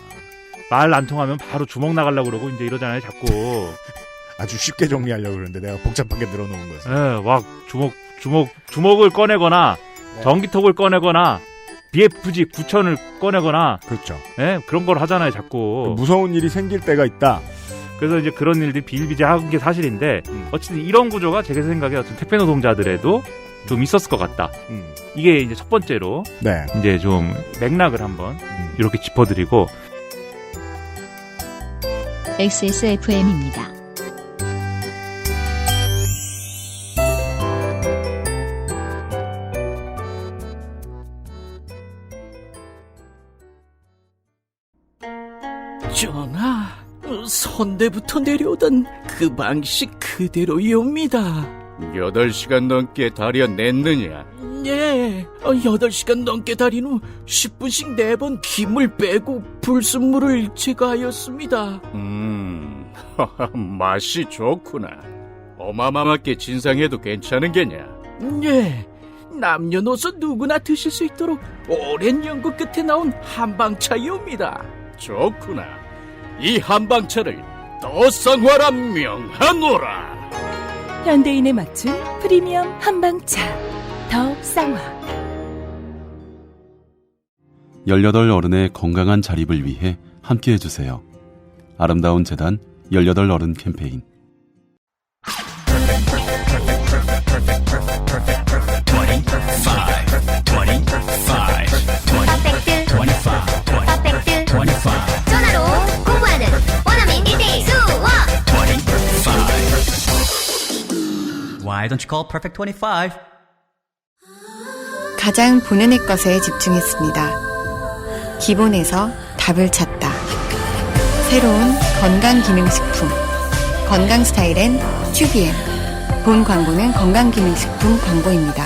말 안 통하면 바로 주먹 나가려고 그러고 이제 이러잖아요, 자꾸. 아주 쉽게 정리하려고 그러는데 내가 복잡하게 늘어놓은 거였어요. 네, 막 주먹을 꺼내거나 네. 전기톱을 꺼내거나 BFG 9000을 꺼내거나 그렇죠. 네, 그런 걸 하잖아요, 자꾸. 무서운 일이 생길 때가 있다. 그래서 이제 그런 일들이 비일비재한 게 사실인데 어쨌든 이런 구조가 제 생각에 어떤 택배 노동자들에도 좀 있었을 것 같다. 이게 이제 첫 번째로 네. 이제 좀 맥락을 한번 이렇게 짚어드리고 XSFM입니다. 전하, 선대부터 내려오던 그 방식 그대로이옵니다. 8시간 넘게 다려냈느냐? 네, 8시간 넘게 다린 후 10분씩 4번 김을 빼고 불순물을 제거하였습니다. 맛이 좋구나. 어마어마하게 진상해도 괜찮은 게냐? 네, 남녀노소 누구나 드실 수 있도록 오랜 연구 끝에 나온 한방차이옵니다. 좋구나. 이 한방차를 더 쌍화라 명하노라. 현대인에 맞춘 프리미엄 한방차 더 쌍화. 18 어른의 건강한 자립을 위해 함께해 주세요. 아름다운 재단 18 어른 캠페인. 전화로 공부하는 원어민 1대1 수업. Why don't you call Perfect 25? 가장 본연의 것에 집중했습니다. 기본에서 답을 찾다. 새로운 건강기능식품. 건강스타일엔 튜비엠. 본 광고는 건강기능식품 광고입니다.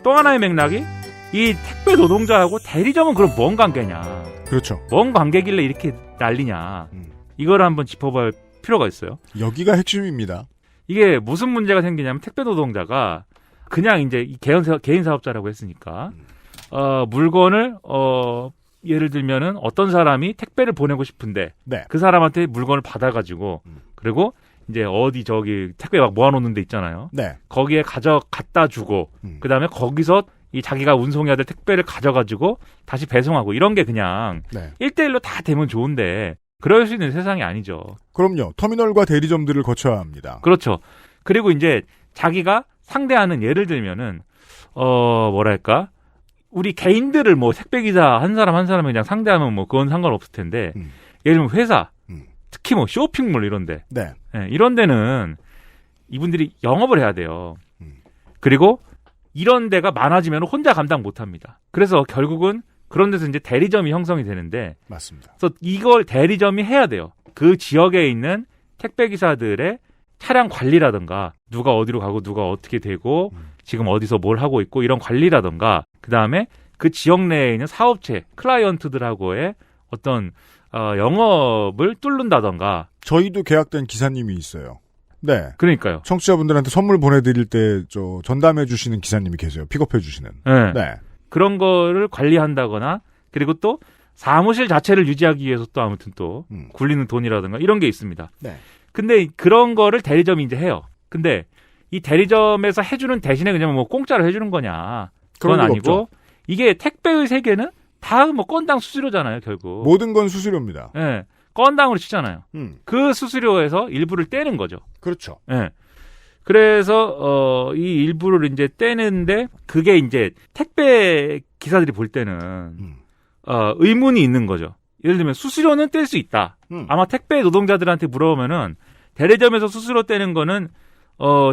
또 하나의 맥락이 이 택배 노동자하고 대리점은 그럼 뭔 관계냐. 그렇죠. 뭔 관계길래 이렇게 난리냐. 이걸 한번 짚어볼 필요가 있어요. 여기가 핵심입니다. 이게 무슨 문제가 생기냐면 택배 노동자가 그냥 이제 개인 사업자라고 했으니까 물건을 예를 들면은 어떤 사람이 택배를 보내고 싶은데 네. 그 사람한테 물건을 받아가지고 그리고 이제 어디 저기 택배 막 모아놓는 데 있잖아요. 네. 거기에 갖다 주고 그 다음에 거기서 이 자기가 운송해야 될 택배를 가져가지고 다시 배송하고 이런 게 그냥 네. 1대1로 다 되면 좋은데 그럴 수 있는 세상이 아니죠. 그럼요. 터미널과 대리점들을 거쳐야 합니다. 그렇죠. 그리고 이제 자기가 상대하는 예를 들면은 뭐랄까 우리 개인들을 뭐 택배기사 한 사람을 그냥 상대하면 뭐 그건 상관없을 텐데 예를 들면 회사 특히 뭐 쇼핑몰 이런데 네. 네, 이런 데는 이분들이 영업을 해야 돼요. 그리고 이런 데가 많아지면 혼자 감당 못합니다. 그래서 결국은 그런 데서 이제 대리점이 형성이 되는데 맞습니다. 그래서 이걸 대리점이 해야 돼요. 그 지역에 있는 택배기사들의 차량 관리라든가 누가 어디로 가고 누가 어떻게 되고 지금 어디서 뭘 하고 있고 이런 관리라든가 그다음에 그 지역 내에 있는 사업체, 클라이언트들하고의 어떤 영업을 뚫는다던가. 저희도 계약된 기사님이 있어요. 네. 그러니까요. 청취자분들한테 선물 보내드릴 때 전담해 주시는 기사님이 계세요. 픽업해 주시는. 네. 네. 그런 거를 관리한다거나 그리고 또 사무실 자체를 유지하기 위해서 또 아무튼 또 굴리는 돈이라든가 이런 게 있습니다. 네. 근데 그런 거를 대리점이 이제 해요. 근데 이 대리점에서 해주는 대신에 그냥 뭐 공짜로 해주는 거냐. 그건 아니고 없죠. 이게 택배의 세계는 다 뭐 건당 수수료잖아요, 결국. 모든 건 수수료입니다. 네. 건당으로 치잖아요. 그 수수료에서 일부를 떼는 거죠. 그렇죠. 네. 그래서 이 일부를 이제 떼는데 그게 이제 택배 기사들이 볼 때는 의문이 있는 거죠. 예를 들면 수수료는 뗄 수 있다. 아마 택배 노동자들한테 물어보면은 대리점에서 수수료 떼는 거는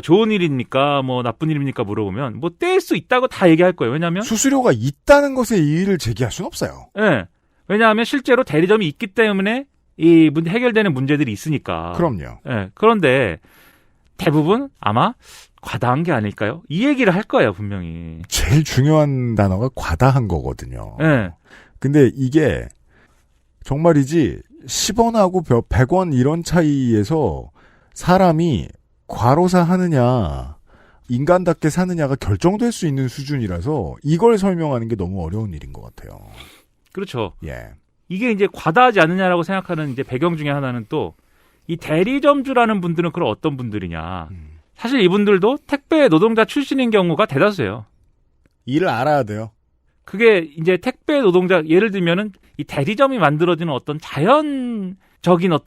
좋은 일입니까? 뭐 나쁜 일입니까? 물어보면 뭐 뗄 수 있다고 다 얘기할 거예요. 왜냐하면 수수료가 있다는 것에 이의를 제기할 수는 없어요. 네. 왜냐하면 실제로 대리점이 있기 때문에 이 해결되는 문제들이 있으니까. 그럼요. 네. 그런데 대부분 아마 과다한 게 아닐까요? 이 얘기를 할 거예요, 분명히. 제일 중요한 단어가 과다한 거거든요. 네. 근데 이게 정말이지 10원하고 100원 이런 차이에서 사람이 과로사 하느냐 인간답게 사느냐가 결정될 수 있는 수준이라서 이걸 설명하는 게 너무 어려운 일인 것 같아요. 그렇죠. 예. 이게 이제 과다하지 않느냐라고 생각하는 이제 배경 중에 하나는 또 이 대리점주라는 분들은 그럼 어떤 분들이냐. 사실 이분들도 택배 노동자 출신인 경우가 대다수예요. 일을 알아야 돼요. 그게 이제 택배 노동자 예를 들면은 이 대리점이 만들어지는 어떤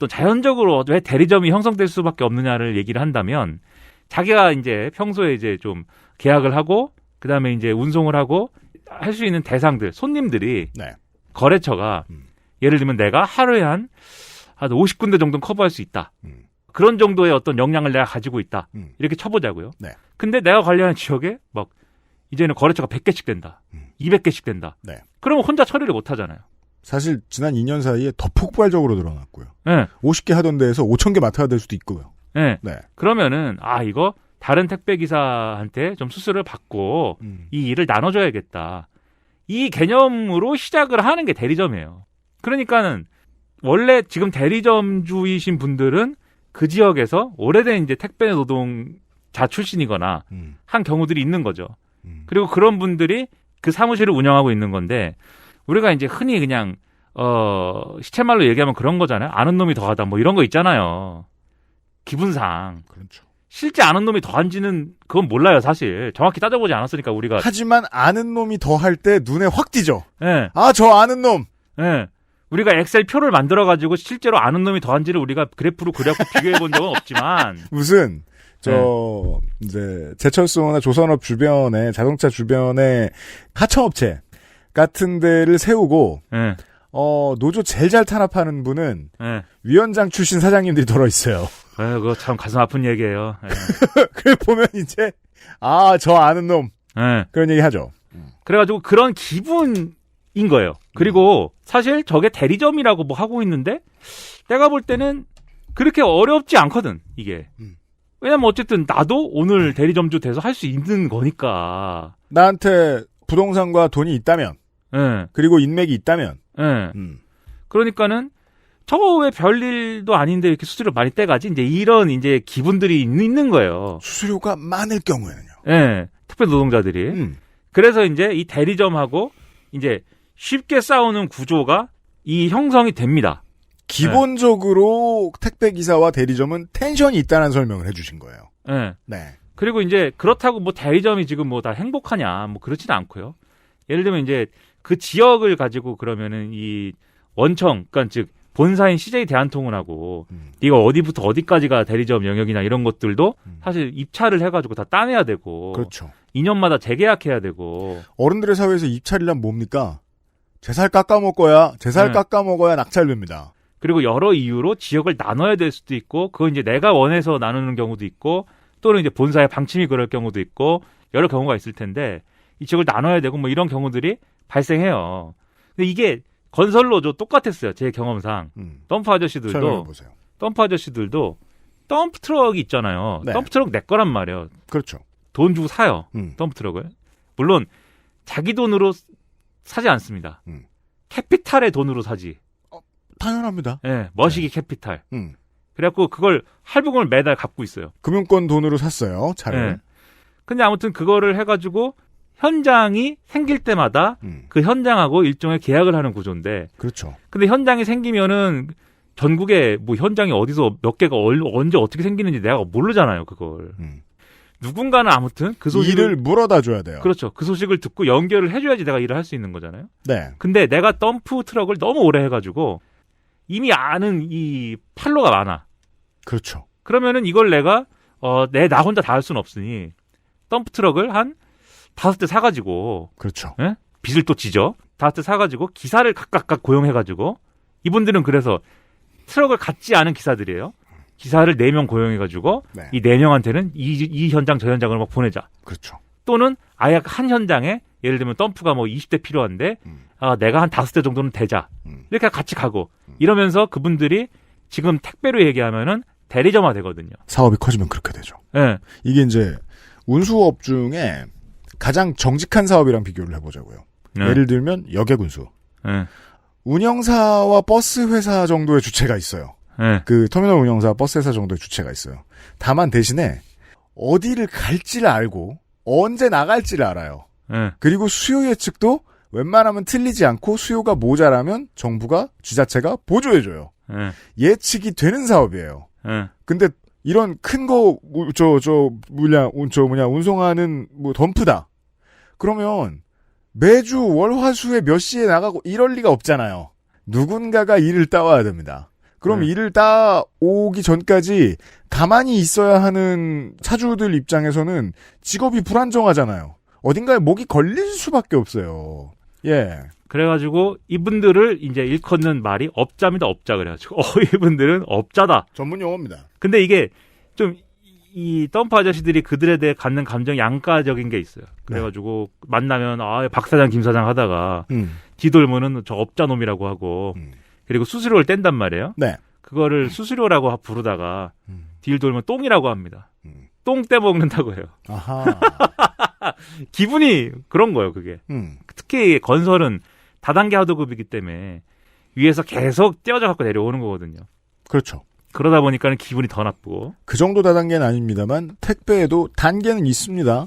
자연적으로 왜 대리점이 형성될 수밖에 없느냐를 얘기를 한다면 자기가 이제 평소에 이제 좀 계약을 하고 그다음에 이제 운송을 하고 할 수 있는 대상들, 손님들이 네. 거래처가 예를 들면 내가 하루에 한 50군데 정도는 커버할 수 있다. 그런 정도의 어떤 역량을 내가 가지고 있다. 이렇게 쳐보자고요. 네. 근데 내가 관리하는 지역에 막 이제는 거래처가 100개씩 된다. 200개씩 된다. 네. 그러면 혼자 처리를 못 하잖아요. 사실 지난 2년 사이에 더 폭발적으로 늘어났고요. 네. 50개 하던 데에서 5,000개 맡아야 될 수도 있고요. 네. 네. 그러면은 이거 다른 택배 기사한테 좀 수수료를 받고 이 일을 나눠줘야겠다. 이 개념으로 시작을 하는 게 대리점이에요. 그러니까는 원래 지금 대리점주이신 분들은 그 지역에서 오래된 이제 택배 노동자 출신이거나 한 경우들이 있는 거죠. 그리고 그런 분들이 그 사무실을 운영하고 있는 건데 우리가 이제 흔히 그냥 시체말로 얘기하면 그런 거잖아요. 아는 놈이 더하다 뭐 이런 거 있잖아요. 기분상. 그렇죠. 실제 아는 놈이 더한지는 그건 몰라요, 사실. 정확히 따져보지 않았으니까 우리가. 하지만 아는 놈이 더할 때 눈에 확 띄죠. 예. 아, 저 아는 놈. 예. 우리가 엑셀 표를 만들어가지고 실제로 아는 놈이 더한지를 우리가 그래프로 그려갖고 비교해본 적은 없지만. 무슨, 이제, 제철소나 조선업 주변에, 자동차 주변에 하청업체 같은 데를 세우고, 노조 제일 잘 탄압하는 분은, 위원장 출신 사장님들이 들어있어요. 그거 참 가슴 아픈 얘기예요. 그 보면 이제, 저 아는 놈. 그런 얘기 하죠. 그래가지고 그런 기분인 거예요. 그리고 사실 저게 대리점이라고 뭐 하고 있는데, 내가 볼 때는 그렇게 어렵지 않거든, 이게. 왜냐면 어쨌든 나도 오늘 대리점주 돼서 할 수 있는 거니까. 나한테 부동산과 돈이 있다면, 그리고 인맥이 있다면, 그러니까는 저거 왜 별일도 아닌데 이렇게 수수료 많이 떼가지? 이제 이런 이제 기분들이 있는 거예요. 수수료가 많을 경우에는요. 네, 특별 노동자들이. 그래서 이제 이 대리점하고 이제 쉽게 싸우는 구조가 이 형성이 됩니다. 기본적으로 택배기사와 대리점은 텐션이 있다는 설명을 해주신 거예요. 네. 그리고 이제 그렇다고 뭐 대리점이 지금 뭐 다 행복하냐, 뭐 그렇지는 않고요. 예를 들면 이제 그 지역을 가지고 그러면은 이 원청, 그러니까 즉 본사인 CJ 대한통운하고 네가 어디부터 어디까지가 대리점 영역이나 이런 것들도 사실 입찰을 해가지고 다 따내야 되고. 그렇죠. 2년마다 재계약해야 되고. 어른들의 사회에서 입찰이란 뭡니까? 제살 깎아먹어야 낙찰됩니다. 그리고 여러 이유로 지역을 나눠야 될 수도 있고, 그거 이제 내가 원해서 나누는 경우도 있고, 또는 이제 본사의 방침이 그럴 경우도 있고, 여러 경우가 있을 텐데, 이 지역을 나눠야 되고 뭐 이런 경우들이 발생해요. 근데 이게 건설로도 똑같았어요. 제 경험상. 덤프 아저씨들도 덤프 트럭이 있잖아요. 네. 덤프 트럭 내 거란 말이에요. 그렇죠. 돈 주고 사요. 덤프 트럭을. 물론 자기 돈으로 사지 않습니다. 캐피탈의 돈으로 사지. 당연합니다. 네, 머시기 캐피탈. 그래갖고 그걸 할부금을 매달 갚고 있어요. 금융권 돈으로 샀어요. 차를. 네. 근데 아무튼 그거를 해가지고 현장이 생길 때마다 그 현장하고 일종의 계약을 하는 구조인데. 그렇죠. 근데 현장이 생기면은 전국에 뭐 현장이 어디서 몇 개가 언제 어떻게 생기는지 내가 모르잖아요, 그걸. 누군가는 아무튼 그 소식을 일을 물어다 줘야 돼요. 그렇죠. 그 소식을 듣고 연결을 해줘야지 내가 일을 할 수 있는 거잖아요. 네. 근데 내가 덤프 트럭을 너무 오래 해가지고 이미 아는 이 판로가 많아. 그렇죠. 그러면은 이걸 내가 나 혼자 다 할 수는 없으니 덤프 트럭을 한 5대 사가지고. 그렇죠. 예? 빚을 또 지죠. 5대 사가지고 기사를 각각 고용해가지고 이분들은 그래서 트럭을 갖지 않은 기사들이에요. 기사를 4명 고용해가지고 이 4명한테는 이 현장 저 현장을 막 보내자. 그렇죠. 또는 아예 한 현장에 예를 들면 덤프가 뭐 20대 필요한데 내가 한 5대 정도는 대자. 이렇게 같이 가고 이러면서 그분들이 지금 택배로 얘기하면은 대리점화 되거든요. 사업이 커지면 그렇게 되죠. 네. 이게 이제 운수업 중에 가장 정직한 사업이랑 비교를 해보자고요. 네. 예를 들면 여객운수. 네. 운영사와 버스 회사 정도의 주체가 있어요. 네. 그 터미널 운영사, 버스 회사 정도의 주체가 있어요. 다만 대신에 어디를 갈지를 알고 언제 나갈지를 알아요. 네. 그리고 수요 예측도 웬만하면 틀리지 않고 수요가 모자라면 정부가 지자체가 보조해줘요. 네. 예측이 되는 사업이에요. 네. 근데 이런 큰 거 운송하는 뭐 덤프다. 그러면 매주 월화수에 몇 시에 나가고 이럴 리가 없잖아요. 누군가가 일을 따와야 됩니다. 그럼 일을 따오기 전까지 가만히 있어야 하는 차주들 입장에서는 직업이 불안정하잖아요. 어딘가에 목이 걸릴 수밖에 없어요. 예. 그래가지고 이분들을 이제 일컫는 말이 업자입니다. 업자 그래가지고 이분들은 업자다. 전문 용어입니다. 근데 이게 좀 이 덤프 아저씨들이 그들에 대해 갖는 감정이 양가적인 게 있어요. 그래가지고 만나면 박 사장 김 사장 하다가 뒤돌면은 저 업자 놈이라고 하고 그리고 수수료를 뗀단 말이에요. 네. 그거를 수수료라고 부르다가 뒤를 돌면 똥이라고 합니다. 똥 떼먹는다고 해요. 아하. 기분이 그런 거예요, 그게. 특히 건설은 다단계 하도급이기 때문에 위에서 계속 떼어져 갖고 내려오는 거거든요. 그렇죠. 그러다 보니까는 기분이 더 나쁘고. 그 정도 다단계는 아닙니다만 택배에도 단계는 있습니다.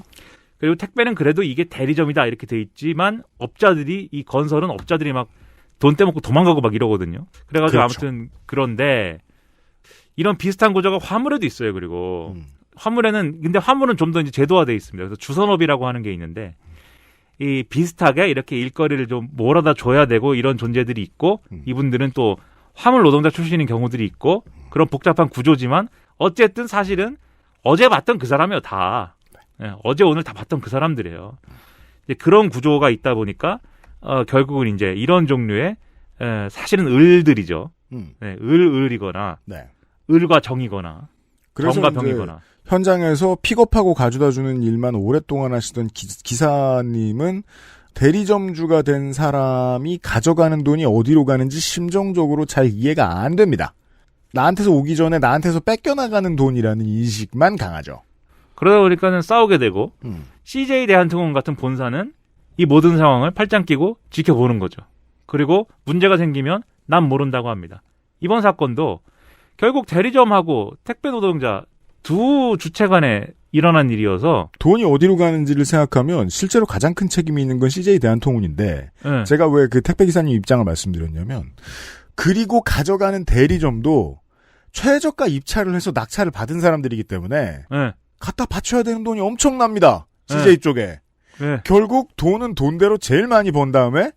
그리고 택배는 그래도 이게 대리점이다 이렇게 돼 있지만 업자들이 이 건설은 업자들이 막 돈 떼먹고 도망가고 막 이러거든요. 그래가지고 그렇죠. 아무튼 그런데 이런 비슷한 구조가 화물에도 있어요. 그리고 화물에는 근데 화물은 좀 더 이제 제도화돼 있습니다. 그래서 주선업이라고 하는 게 있는데 이 비슷하게 이렇게 일거리를 좀 몰아다 줘야 되고 이런 존재들이 있고 이분들은 또 화물 노동자 출신인 경우들이 있고 그런 복잡한 구조지만 어쨌든 사실은 어제 봤던 그 사람이에요. 다. 예, 어제 오늘 다 봤던 그 사람들이에요. 이제 그런 구조가 있다 보니까 결국은 이제 이런 종류의 사실은 을들이죠. 네, 을이거나 네. 을과 정이거나 정과 병이거나. 현장에서 픽업하고 가져다주는 일만 오랫동안 하시던 기사님은 대리점주가 된 사람이 가져가는 돈이 어디로 가는지 심정적으로 잘 이해가 안 됩니다. 나한테서 오기 전에 나한테서 뺏겨나가는 돈이라는 인식만 강하죠. 그러다 보니까는 싸우게 되고 CJ 대한통운 같은 본사는 이 모든 상황을 팔짱 끼고 지켜보는 거죠. 그리고 문제가 생기면 난 모른다고 합니다. 이번 사건도 결국 대리점하고 택배 노동자 두 주체 간에 일어난 일이어서 돈이 어디로 가는지를 생각하면 실제로 가장 큰 책임이 있는 건 CJ 대한통운인데 네. 제가 왜 그 택배기사님 입장을 말씀드렸냐면 그리고 가져가는 대리점도 최저가 입찰을 해서 낙찰을 받은 사람들이기 때문에 네. 갖다 바쳐야 되는 돈이 엄청납니다. CJ 쪽에. 네. 결국 돈은 돈대로 제일 많이 번 다음에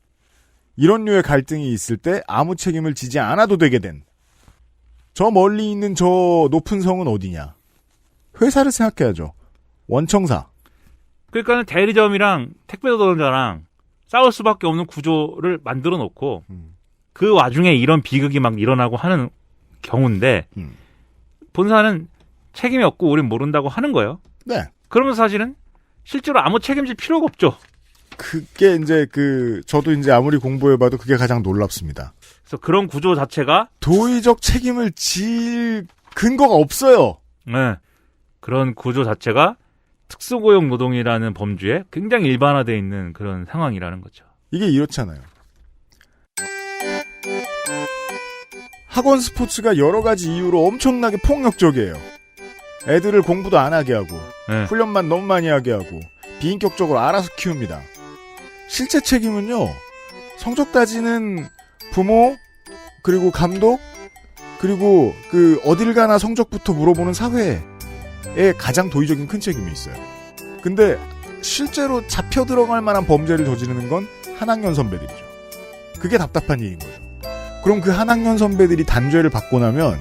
이런 류의 갈등이 있을 때 아무 책임을 지지 않아도 되게 된 저 멀리 있는 저 높은 성은 어디냐. 회사를 생각해야죠. 원청사. 그러니까는 대리점이랑 택배 노동자랑 싸울 수밖에 없는 구조를 만들어 놓고 그 와중에 이런 비극이 막 일어나고 하는 경우인데 본사는 책임이 없고 우린 모른다고 하는 거예요. 네. 그러면 사실은 실제로 아무 책임질 필요가 없죠. 그게 이제 저도 이제 아무리 공부해봐도 그게 가장 놀랍습니다. 그래서 그런 구조 자체가 도의적 책임을 질 근거가 없어요. 네. 그런 구조 자체가 특수고용 노동이라는 범주에 굉장히 일반화되어 있는 그런 상황이라는 거죠. 이게 이렇잖아요. 학원 스포츠가 여러 가지 이유로 엄청나게 폭력적이에요. 애들을 공부도 안 하게 하고 네. 훈련만 너무 많이 하게 하고 비인격적으로 알아서 키웁니다. 실제 책임은요. 성적 따지는 부모 그리고 감독 그리고 어딜 가나 성적부터 물어보는 사회에 가장 도의적인 큰 책임이 있어요. 근데 실제로 잡혀 들어갈 만한 범죄를 저지르는 건 한 학년 선배들이죠. 그게 답답한 일인 거죠. 그럼 그 한 학년 선배들이 단죄를 받고 나면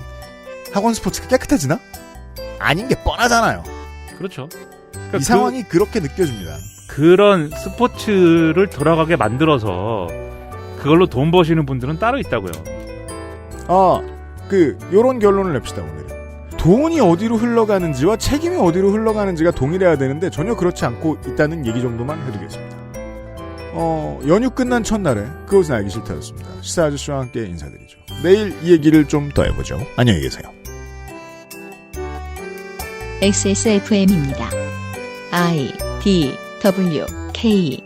학원 스포츠가 깨끗해지나? 아닌 게 뻔하잖아요. 그렇죠. 그러니까 이 상황이 그렇게 느껴집니다. 그런 스포츠를 돌아가게 만들어서 그걸로 돈 버시는 분들은 따로 있다고요. 요런 결론을 냅시다, 오늘은. 돈이 어디로 흘러가는지와 책임이 어디로 흘러가는지가 동일해야 되는데 전혀 그렇지 않고 있다는 얘기 정도만 해두겠습니다. 연휴 끝난 첫날에 그것은 알기 싫다였습니다. 시사 아저씨와 함께 인사드리죠. 내일 이 얘기를 좀 더 해보죠. 안녕히 계세요. XSFM입니다. I, D, W, K